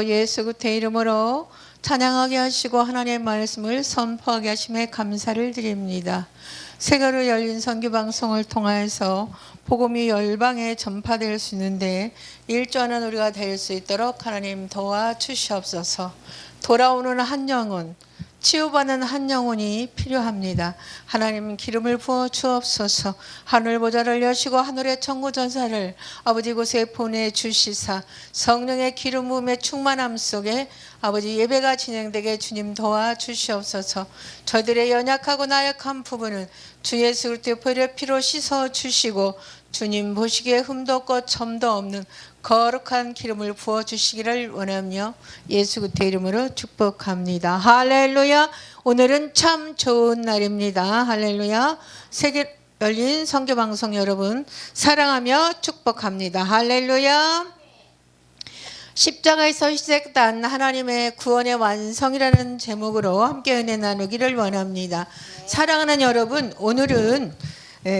예수 그리스도의 이름으로 찬양하게 하시고 하나님의 말씀을 선포하게 하심에 감사를 드립니다. 세계로 열린 선교 방송을 통하여서 복음이 열방에 전파될 수 있는데 일조하는 우리가 될 수 있도록 하나님 도와주시옵소서. 돌아오는 한 영혼, 치유받는 한 영혼이 필요합니다. 하나님 기름을 부어 주옵소서. 하늘 보좌를 여시고 하늘의 천구 전사를 아버지 곳에 보내주시사 성령의 기름 부음의 충만함 속에 아버지 예배가 진행되게 주님 도와주시옵소서. 저들의 연약하고 나약한 부분은 주 예수 그리스도의 보혈의 피로 씻어 주시고 주님 보시기에 흠도 없고 점도 없는 거룩한 기름을 부어주시기를 원하며 예수 그리스도의 이름으로 축복합니다. 할렐루야. 오늘은 참 좋은 날입니다. 할렐루야. 세계 열린 선교방송 여러분 사랑하며 축복합니다. 할렐루야. 십자가에서 시작된 하나님의 구원의 완성이라는 제목으로 함께 은혜 나누기를 원합니다. 사랑하는 여러분, 오늘은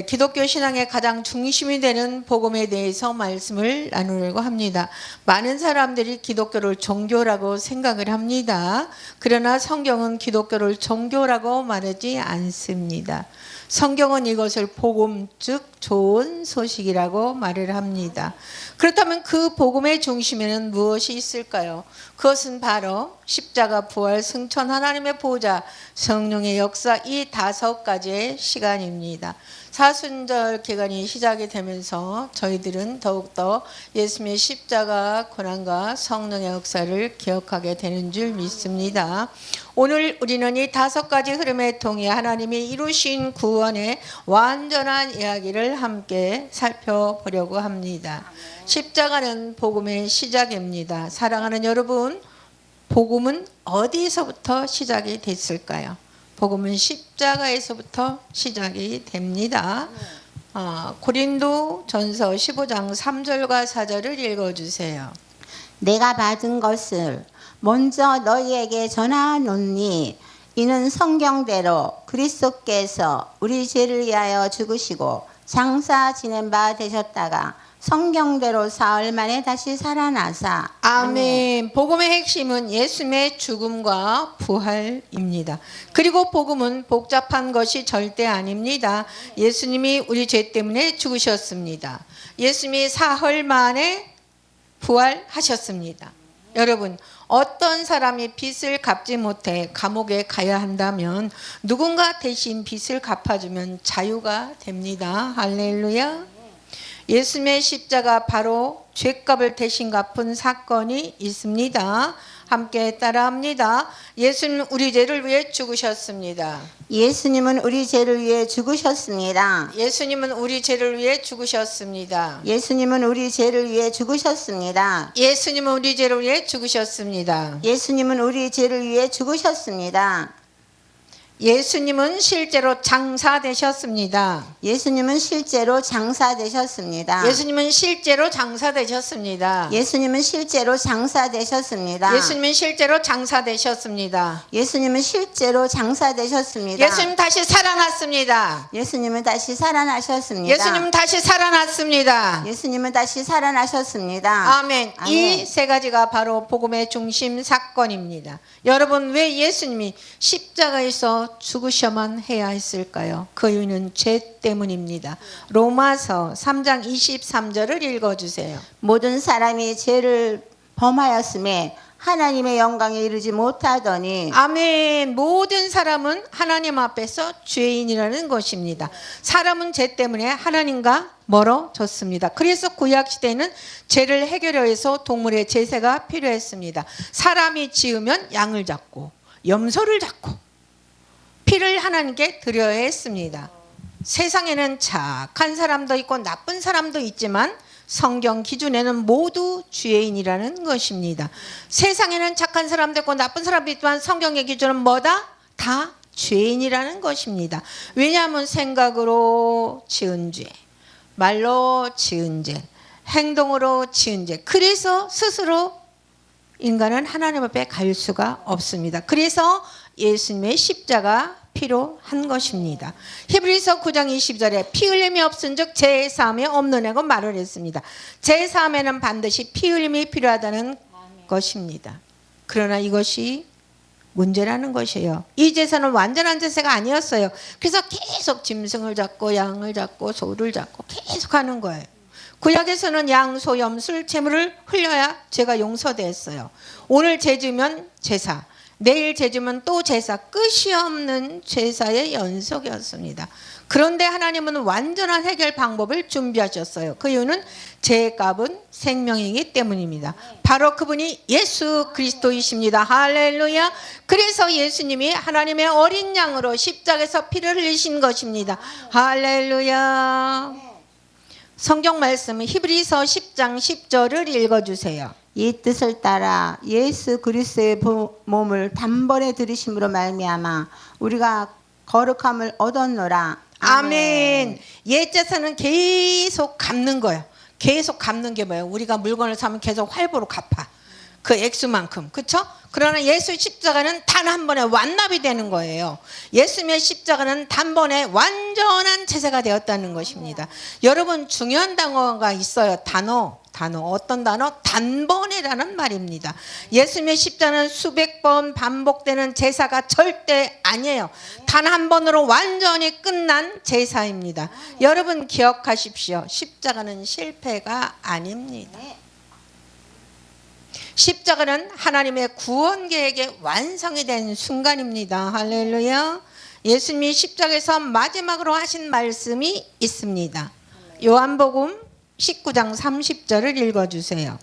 기독교 신앙의 가장 중심이 되는 복음에 대해서 말씀을 나누려고 합니다. 많은 사람들이 기독교를 종교라고 생각을 합니다. 그러나 성경은 기독교를 종교라고 말하지 않습니다. 성경은 이것을 복음, 즉 좋은 소식이라고 말을 합니다. 그렇다면 그 복음의 중심에는 무엇이 있을까요? 그것은 바로 십자가, 부활, 승천, 하나님의 보좌, 성령의 역사, 이 5가지의 시간입니다. 사순절 기간이 시작이 되면서 저희들은 더욱더 예수님의 십자가 고난과 성령의 역사를 기억하게 되는 줄 믿습니다. 오늘 우리는 이 5가지 흐름에 통해 하나님이 이루신 구원의 완전한 이야기를 함께 살펴보려고 합니다. 십자가는 복음의 시작입니다. 사랑하는 여러분, 복음은 어디서부터 시작이 됐을까요? 복음은 십자가에서부터 시작이 됩니다. 고린도 전서 15장 3절과 4절을 읽어주세요. 내가 받은 것을 먼저 너희에게 전하노니 이는 성경대로 그리스도께서 우리 죄를 위하여 죽으시고 장사 지낸 바 되셨다가 성경대로 사흘 만에 다시 살아나사. 아멘. 복음의 핵심은 예수님의 죽음과 부활입니다. 그리고 복음은 복잡한 것이 절대 아닙니다. 예수님이 우리 죄 때문에 죽으셨습니다. 예수님이 사흘 만에 부활하셨습니다. 여러분, 어떤 사람이 빚을 갚지 못해 감옥에 가야 한다면 누군가 대신 빚을 갚아주면 자유가 됩니다. 할렐루야. 예수님의 십자가 바로 죄값을 대신 갚은 사건이 있습니다. 함께 따라합니다. 예수님은 우리 죄를 위해 죽으셨습니다. 예수님은 우리 죄를 위해 죽으셨습니다. 예수님은 우리 죄를 위해 죽으셨습니다. 예수님은 우리 죄를 위해 죽으셨습니다. 예수님은 우리 죄를 위해 죽으셨습니다. 예수님은 우리 죄를 위해 죽으셨습니다. 예수님은 실제로 장사되셨습니다. 예수님은 실제로 장사되셨습니다. 예수님은 실제로 장사되셨습니다. 예수님은 실제로 장사되셨습니다. 예수님은 실제로 장사되셨습니다. 예수님은 실제로 장사되셨습니다. 예수님 다시 살아났습니다. 예수님은 다시 살아나셨습니다. 예수님은 다시 살아났습니다. 예수님은 다시 살아나셨습니다. 아멘. 아멘. 이 3가지가 바로 복음의 중심 사건입니다. 여러분, 왜 예수님이 십자가에서 죽으셔만 해야 했을까요? 그 이유는 죄 때문입니다. 로마서 3장 23절을 읽어주세요. 모든 사람이 죄를 범하였음에 하나님의 영광에 이르지 못하더니. 아멘. 모든 사람은 하나님 앞에서 죄인이라는 것입니다. 사람은 죄 때문에 하나님과 멀어졌습니다. 그래서 구약시대에는 죄를 해결하기 위해서 동물의 제사가 필요했습니다. 사람이 지으면 양을 잡고 염소를 잡고 피를 하나님께 드려야 했습니다. 세상에는 착한 사람도 있고 나쁜 사람도 있지만 성경 기준에는 모두 죄인이라는 것입니다. 세상에는 착한 사람도 있고 나쁜 사람도 있지만 성경의 기준은 뭐다? 다 죄인이라는 것입니다. 왜냐하면 생각으로 지은 죄, 말로 지은 죄, 행동으로 지은 죄. 그래서 스스로 인간은 하나님 앞에 갈 수가 없습니다. 그래서 예수님의 십자가 필요한 것입니다. 히브리서 9장 20절에 피 흘림이 없은즉 제 사함이 없느냐고 말을 했습니다. 제 사함에는 반드시 피 흘림이 필요하다는 것입니다. 그러나 이것이 문제라는 것이에요. 이 제사는 완전한 제사가 아니었어요. 그래서 계속 짐승을 잡고 양을 잡고 소를 잡고 계속 하는 거예요. 구약에서는 양, 소, 염술, 제물을 흘려야 죄가 용서됐어요. 오늘 제주면 제사, 내일 제주면 또 제사, 끝이 없는 제사의 연속이었습니다. 그런데 하나님은 완전한 해결 방법을 준비하셨어요. 그 이유는 죄값은 생명이기 때문입니다. 바로 그분이 예수 그리스도이십니다. 할렐루야. 그래서 예수님이 하나님의 어린 양으로 십자가에서 피를 흘리신 것입니다. 할렐루야. 성경 말씀 히브리서 10장 10절을 읽어주세요. 이 뜻을 따라 예수 그리스도의 몸을 단번에 들이심으로 말미암아 우리가 거룩함을 얻었노라. 아멘. 옛 제사는 계속 갚는 거예요. 계속 갚는 게 뭐예요? 우리가 물건을 사면 계속 할부로 갚아. 그 액수만큼. 그렇죠? 그러나 예수 십자가는 단 한 번에 완납이 되는 거예요. 예수님의 십자가는 단번에 완전한 제사가 되었다는 것입니다. 여러분 중요한 단어가 있어요. 단어. 어떤 단어? 단번에라는 말입니다. 예수님의 십자가는 수백 번 반복되는 제사가 절대 아니에요. 단 한 번으로 완전히 끝난 제사입니다. 여러분 기억하십시오. 십자가는 실패가 아닙니다. 십자가는 하나님의 구원 계획의 완성이 된 순간입니다. 할렐루야. 예수님이 십자가에서 마지막으로 하신 말씀이 있습니다. 요한복음 19장 30절을 읽어주세요.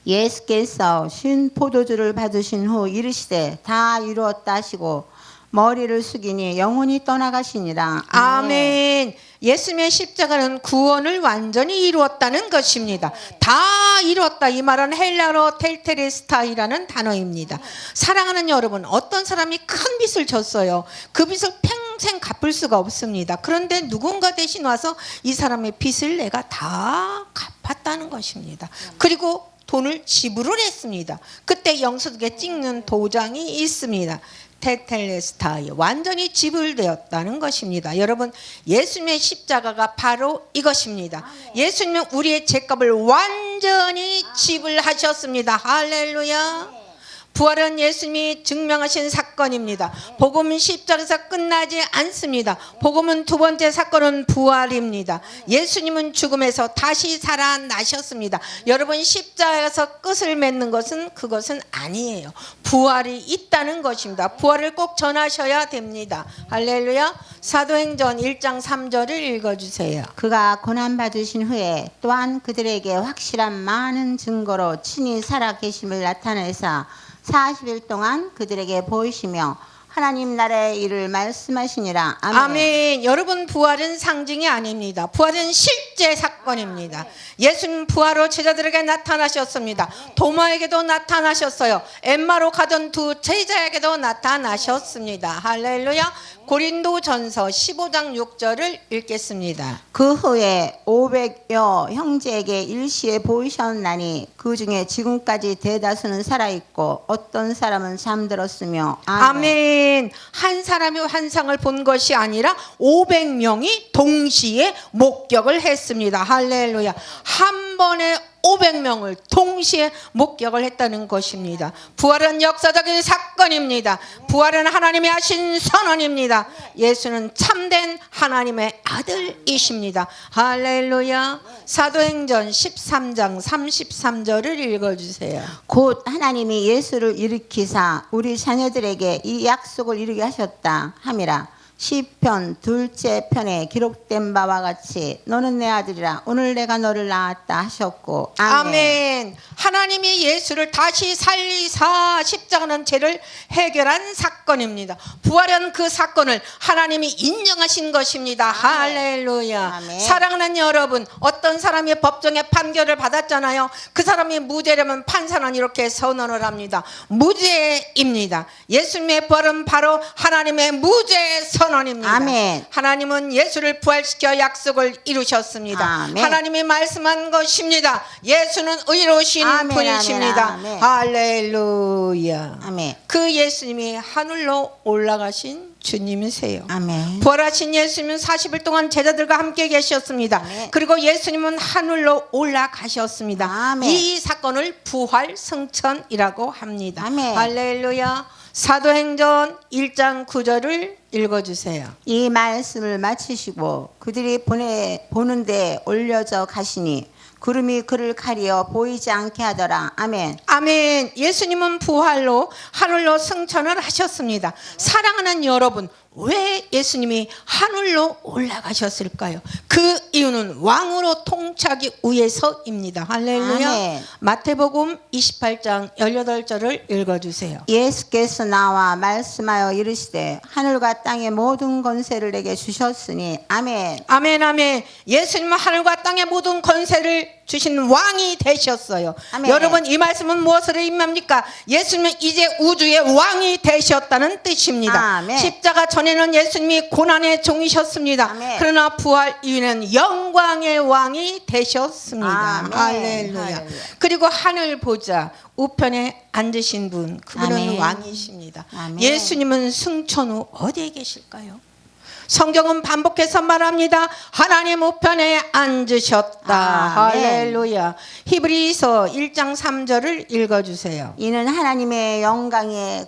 예수께서 쉰 포도주를 받으신 후 이르시되 다 이루었다 하시고 머리를 숙이니 영혼이 떠나가시니라. 아멘. 예수님의 십자가는 구원을 완전히 이루었다는 것입니다. 다 이루었다. 이 말은 헬라어로 텔테레스타이라는 단어입니다. 사랑하는 여러분, 어떤 사람이 큰 빚을 졌어요. 그 빚을 평생 갚을 수가 없습니다. 그런데 누군가 대신 와서 이 사람의 빚을 내가 다 갚았다는 것입니다. 그리고 돈을 지불을 했습니다. 그때 영수증에 찍는 도장이 있습니다. 테텔레스타이, 완전히 지불되었다는 것입니다. 여러분, 예수님의 십자가가 바로 이것입니다. 예수님은 우리의 죄값을 완전히 지불하셨습니다. 할렐루야. 부활은 예수님이 증명하신 사건입니다. 복음은 십자가에서 끝나지 않습니다. 복음은 두 번째 사건은 부활입니다. 예수님은 죽음에서 다시 살아나셨습니다. 여러분, 십자가에서 끝을 맺는 것은 그것은 아니에요. 부활이 있다는 것입니다. 부활을 꼭 전하셔야 됩니다. 할렐루야. 사도행전 1장 3절을 읽어주세요. 그가 고난받으신 후에 또한 그들에게 확실한 많은 증거로 친히 살아계심을 나타내사 40일 동안 그들에게 보이시며 하나님 나라의 일을 말씀하시니라. 아멘. 아멘. 여러분, 부활은 상징이 아닙니다. 부활은 실제 사건입니다. 예수님 부활로 제자들에게 나타나셨습니다. 도마에게도 나타나셨어요. 엠마로 가던 두 제자에게도 나타나셨습니다. 할렐루야. 고린도전서 15장 6절을 읽겠습니다. 그 후에 500여 형제에게 일시에 보이셨나니 그 중에 지금까지 대다수는 살아있고 어떤 사람은 잠들었으며. 아멘. 한 사람이 환상을 본 것이 아니라 500명이 동시에 목격을 했습니다. 할렐루야. 한 번에 500명을 동시에 목격을 했다는 것입니다. 부활은 역사적인 사건입니다. 부활은 하나님이 하신 선언입니다. 예수는 참된 하나님의 아들이십니다. 할렐루야. 사도행전 13장 33절을 읽어주세요. 곧 하나님이 예수를 일으키사 우리 자녀들에게 이 약속을 이루게 하셨다 함이라. 시편 둘째 편에 기록된 바와 같이 너는 내 아들이라 오늘 내가 너를 낳았다 하셨고. 아멘. 아멘. 하나님이 예수를 다시 살리사 십자가는 죄를 해결한 사건입니다. 부활은 그 사건을 하나님이 인정하신 것입니다. 할렐루야. 아멘. 사랑하는 여러분, 어떤 사람이 법정에 판결을 받았잖아요. 그 사람이 무죄라면 판사는 이렇게 선언을 합니다. 무죄입니다. 예수님의 부활은 바로 하나님의 무죄 선언입니다. 선언입니다. 아멘. 하나님은 예수를 부활시켜 약속을 이루셨습니다. 아멘. 하나님이 말씀한 것입니다. 예수는 의로우신 아멘, 분이십니다. 아멘, 아멘. 할렐루야. 아멘. 그 예수님이 하늘로 올라가신 주님이세요. 아멘. 부활하신 예수님은 40일 동안 제자들과 함께 계셨습니다. 아멘. 그리고 예수님은 하늘로 올라가셨습니다. 아멘. 이 사건을 부활 승천이라고 합니다. 아멘. 할렐루야. 사도행전 1장 9절을 읽어주세요. 이 말씀을 마치시고 그들이 보는데 올려져 가시니 구름이 그를 가리어 보이지 않게 하더라. 아멘. 아멘. 예수님은 부활로 하늘로 승천을 하셨습니다. 사랑하는 여러분, 왜 예수님이 하늘로 올라가셨을까요? 그 이유는 왕으로 통치하기 위해서입니다. 할렐루야. 아멘. 마태복음 28장 18절을 읽어주세요. 예수께서 나와 말씀하여 이르시되 하늘과 땅의 모든 권세를 내게 주셨으니 아멘. 아멘, 아멘. 예수님은 하늘과 땅의 모든 권세를 주신 왕이 되셨어요. 아멘. 여러분, 이 말씀은 무엇을 의미합니까? 예수님은 이제 우주의 왕이 되셨다는 뜻입니다. 아멘. 십자가 전에는 예수님이 고난의 종이셨습니다. 아멘. 그러나 부활 이후에는 영광의 왕이 되셨습니다. 아멘. 할렐루야. 할렐루야. 그리고 하늘 보자 우편에 앉으신 분, 그분은 아멘. 왕이십니다. 아멘. 예수님은 승천 후 어디에 계실까요? 성경은 반복해서 말합니다. 하나님 우편에 앉으셨다. 아멘. 할렐루야. 히브리서 1장 3절을 읽어주세요. 이는 하나님의 영광의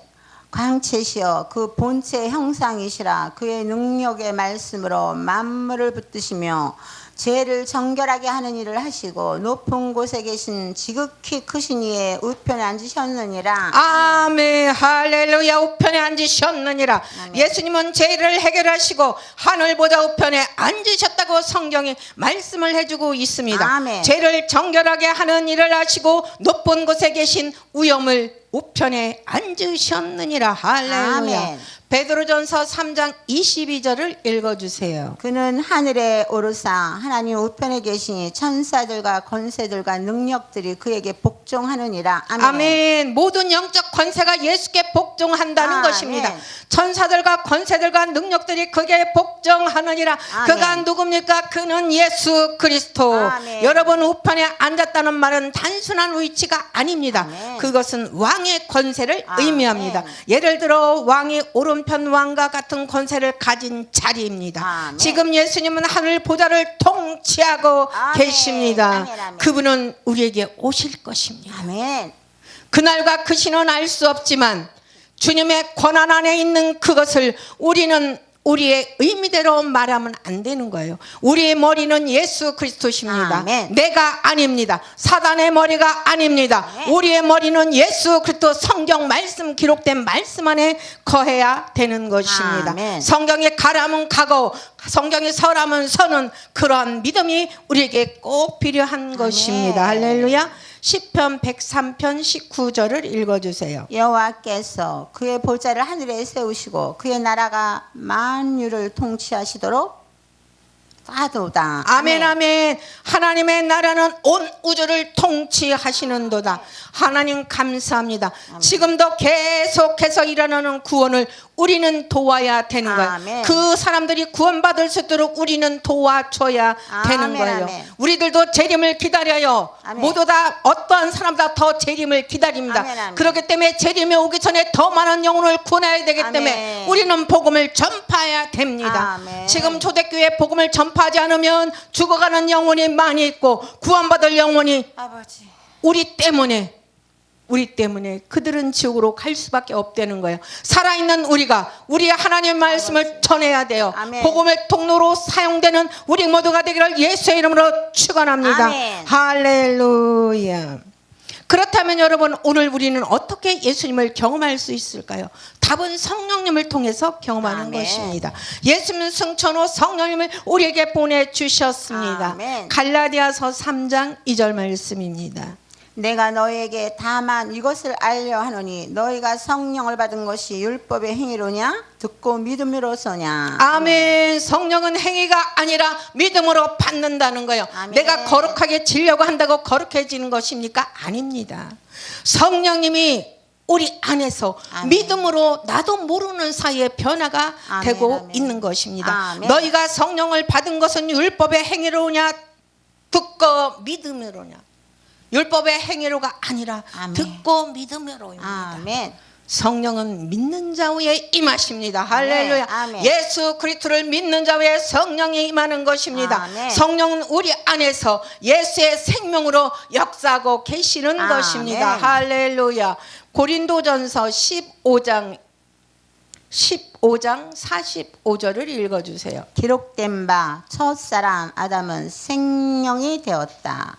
광채시여 그 본체 형상이시라. 그의 능력의 말씀으로 만물을 붙드시며 죄를 정결하게 하는 일을 하시고 높은 곳에 계신 지극히 크신 이의 우편에 앉으셨느니라. 아멘. 할렐루야. 우편에 앉으셨느니라. 아멘. 예수님은 죄를 해결하시고 하늘보다 우편에 앉으셨다고 성경이 말씀을 해주고 있습니다. 아멘. 죄를 정결하게 하는 일을 하시고 높은 곳에 계신 우염을 우편에 앉으셨느니라. 할렐루야. 아멘. 베드로전서 3장 22절을 읽어주세요. 그는 하늘에 오르사 하나님 우편에 계시니 천사들과 권세들과 능력들이 그에게 복종하느니라. 아멘. 아멘. 모든 영적 권세가 예수께 복종한다는 아멘. 것입니다. 천사들과 권세들과 능력들이 그게 복종하느니라. 아멘. 그가 누굽니까? 그는 예수 그리스도. 아멘. 여러분, 우편에 앉았다는 말은 단순한 위치가 아닙니다. 아멘. 그것은 왕의 권세를 아멘. 의미합니다. 예를 들어 왕이 오른편 왕과 같은 권세를 가진 자리입니다. 아멘. 지금 예수님은 하늘 보좌를 통치하고 아멘. 계십니다. 아멘, 아멘. 그분은 우리에게 오실 것입니다. 아멘. 그날과 그 시는 알 수 없지만 주님의 권한 안에 있는 그것을 우리는 우리의 의미대로 말하면 안 되는 거예요. 우리의 머리는 예수 그리스도십니다. 아멘. 내가 아닙니다. 사단의 머리가 아닙니다. 아멘. 우리의 머리는 예수 그리스도 성경 말씀 기록된 말씀 안에 거해야 되는 것입니다. 아멘. 성경에 가라면 가고 성경에 서라면 서는 그러한 믿음이 우리에게 꼭 필요한 것입니다. 할렐루야. 시편 103편 19절을 읽어주세요. 여호와께서 그의 보좌를 하늘에 세우시고 그의 나라가 만유를 통치하시도록 하도다. 아멘, 아멘. 하나님의 나라는 온 우주를 통치하시는도다. 하나님 감사합니다. 지금도 계속해서 일어나는 구원을 우리는 도와야 되는 거예요. 아멘. 그 사람들이 구원받을 수 있도록 우리는 도와줘야 되는 아멘, 거예요. 아멘. 우리들도 재림을 기다려요. 아멘. 모두 다 어떠한 사람보다 더 재림을 기다립니다. 아멘, 아멘. 그렇기 때문에 재림이 오기 전에 더 많은 영혼을 구원해야 되기 때문에 아멘. 우리는 복음을 전파해야 됩니다. 아멘. 지금 초대교회 복음을 전파하지 않으면 죽어가는 영혼이 많이 있고 구원받을 영혼이 아버지. 우리 때문에 그들은 지옥으로 갈 수밖에 없다는 거예요. 살아있는 우리가 우리의 하나님의 말씀을 전해야 돼요. 아멘. 복음의 통로로 사용되는 우리 모두가 되기를 예수의 이름으로 축원합니다. 아멘. 할렐루야. 그렇다면 여러분, 오늘 우리는 어떻게 예수님을 경험할 수 있을까요? 답은 성령님을 통해서 경험하는 아멘. 것입니다. 예수님은 승천 후 성령님을 우리에게 보내주셨습니다. 아멘. 갈라디아서 3장 2절 말씀입니다. 내가 너에게 다만 이것을 알려 하노니 너희가 성령을 받은 것이 율법의 행위로냐 듣고 믿음으로서냐. 아멘. 성령은 행위가 아니라 믿음으로 받는다는 거예요. 아멘. 내가 거룩하게 지려고 한다고 거룩해지는 것입니까? 아닙니다. 성령님이 우리 안에서 아멘. 믿음으로 나도 모르는 사이에 변화가 아멘, 되고 아멘. 있는 것입니다. 아멘. 너희가 성령을 받은 것은 율법의 행위로냐 듣고 믿음으로냐. 율법의 행위로가 아니라 아멘. 듣고 믿음으로입니다. 아멘. 성령은 믿는 자 위에 임하십니다. 할렐루야. 아멘. 예수 그리스도를 믿는 자 위에 성령이 임하는 것입니다. 아멘. 성령은 우리 안에서 예수의 생명으로 역사하고 계시는 아멘. 것입니다. 할렐루야. 고린도전서 15장 45절을 읽어주세요. 기록된 바 첫사람 아담은 생명이 되었다.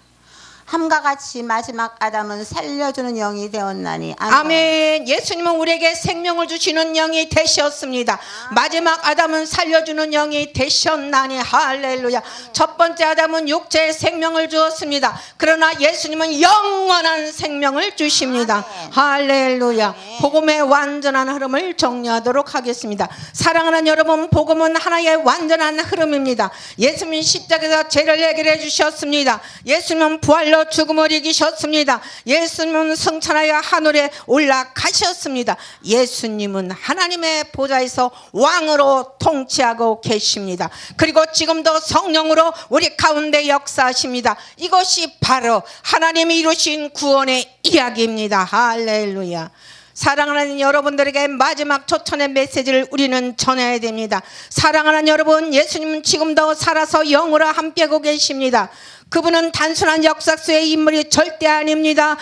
함과 같이 마지막 아담은 살려주는 영이 되었나니. 아멘. 아멘. 예수님은 우리에게 생명을 주시는 영이 되셨습니다. 마지막 아담은 살려주는 영이 되셨나니. 할렐루야. 첫 번째 아담은 육체의 생명을 주었습니다. 그러나 예수님은 영원한 생명을 주십니다. 아멘. 할렐루야. 아멘. 복음의 완전한 흐름을 정리하도록 하겠습니다. 사랑하는 여러분, 복음은 하나의 완전한 흐름입니다. 예수님은 십자가에서 죄를 해결해 주셨습니다. 예수님은 부활로 죽음을 이기셨습니다. 예수님은 승천하여 하늘에 올라가셨습니다. 예수님은 하나님의 보좌에서 왕으로 통치하고 계십니다. 그리고 지금도 성령으로 우리 가운데 역사하십니다. 이것이 바로 하나님이 이루신 구원의 이야기입니다. 할렐루야. 사랑하는 여러분들에게 마지막 초천의 메시지를 우리는 전해야 됩니다. 사랑하는 여러분, 예수님은 지금도 살아서 영으로 함께하고 계십니다. 그분은 단순한 역사수의 인물이 절대 아닙니다.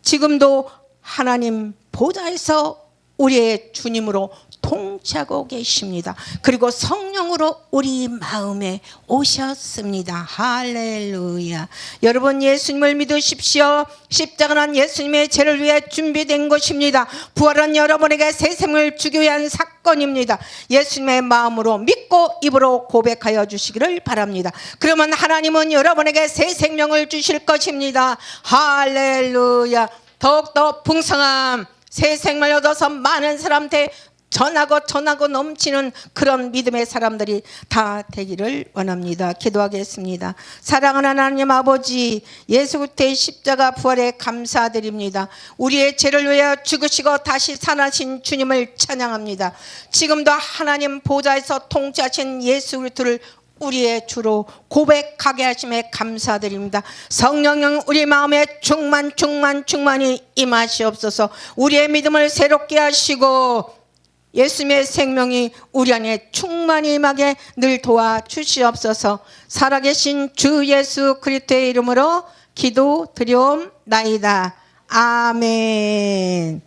지금도 하나님 보좌에서 우리의 주님으로 통치하고 계십니다. 그리고 성령으로 우리 마음에 오셨습니다. 할렐루야. 여러분, 예수님을 믿으십시오. 십자가는 예수님의 죄를 위해 준비된 것입니다. 부활은 여러분에게 새 생명을 주기 위한 사건입니다. 예수님의 마음으로 믿고 입으로 고백하여 주시기를 바랍니다. 그러면 하나님은 여러분에게 새 생명을 주실 것입니다. 할렐루야. 더욱더 풍성한 새 생명을 얻어서 많은 사람한테 전하고 넘치는 그런 믿음의 사람들이 다 되기를 원합니다. 기도하겠습니다. 사랑하는 하나님 아버지, 예수 그리스도의 십자가 부활에 감사드립니다. 우리의 죄를 위하여 죽으시고 다시 살아나신 주님을 찬양합니다. 지금도 하나님 보좌에서 통치하신 예수 그리스도를 우리의 주로 고백하게 하심에 감사드립니다. 성령님, 우리 마음에 충만히 임하시옵소서. 우리의 믿음을 새롭게 하시고 예수님의 생명이 우리 안에 충만히 임하게 늘 도와주시옵소서. 살아계신 주 예수 그리스도의 이름으로 기도드리옵나이다. 아멘.